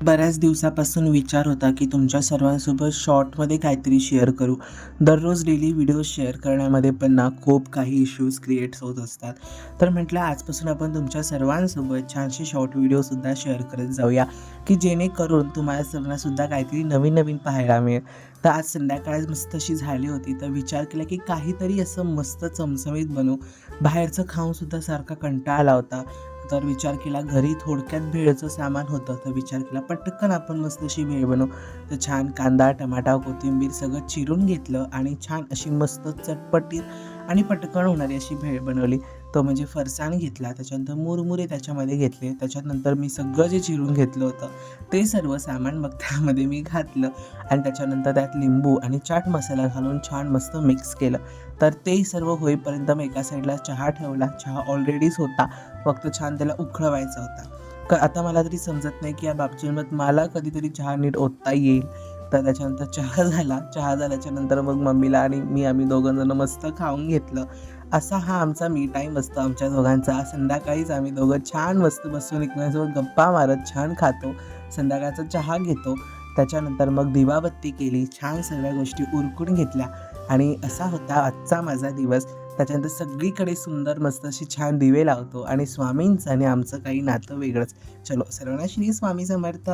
बऱ्याच दिवसापासून विचार होता की तुमच्या सर्वांसोबत शॉर्टमध्ये काहीतरी शेअर करू. दररोज डेली व्हिडिओज शेअर करण्यामध्ये पण ना खूप काही इश्यूज क्रिएट्स होत असतात. तर म्हटलं आजपासून आपण तुमच्या सर्वांसोबत छानसे शॉर्ट व्हिडिओसुद्धा शेअर करत जाऊया, की जेणेकरून तुम्हाला सर्वांनासुद्धा काहीतरी नवीन-नवीन पाहायला मिळेल. तर आज संध्याकाळ मस्त अशी झाली होती, तर विचार केला की काहीतरी असं मस्त चमचमीत बनवू. बाहेरचं खाऊनसुद्धा सारखा कंटाळा आला होता. तर विचार केला घरी थोडक्यात भेळचं सामान होतं, तर विचार केला पटकन आपण मस्त अशी भेळ बनवू. तर छान कांदा, टमाटा, कोथिंबीर सगळं चिरून घेतलं आणि छान अशी मस्त चटपटीत आणि पटकन होणारी अशी भेळ बनवली. तो म्हणजे फरसाण घेतला, त्याच्यानंतर मुरमुरे त्याच्यामध्ये घेतले, त्याच्यानंतर मी सगळं जे चिरून घेतलं होतं ते सर्व सामान मग त्यामध्ये मी घातलं आणि त्याच्यानंतर त्यात लिंबू आणि चाट मसाला घालून छान मस्त मिक्स केलं. तर ते सर्व होईपर्यंत मी एका साईडला चहा ठेवला. चहा ऑलरेडीच होता, फक्त छान त्याला उकळवायचा होता. आता मला तरी समजत नाही की या बाबतीत मला कधीतरी चहा नीट ओतता येईल. तर त्याच्यानंतर चहा झाला. चहा झाल्याच्यानंतर मग मम्मीला आणि आम्ही दोघं जण मस्त खाऊन घेतलं. असा हा आमचा मी टाईम असतो आमच्या दोघांचा. संध्याकाळीच आम्ही दोघं छान मस्त बसून एकमेकांसोबत गप्पा मारत छान खातो. संध्याकाळचा चहा घेतो. त्याच्यानंतर मग दिवाबत्ती केली. छान सगळ्या गोष्टी उरकून घेतल्या आणि असा होता आजचा माझा दिवस. त्याच्यानंतर सगळीकडे सुंदर मस्त अशी छान दिवे लावतो आणि स्वामींचं आणि आमचं काही नातं वेगळंच. चलो सर्वांना श्री स्वामी समर्थ.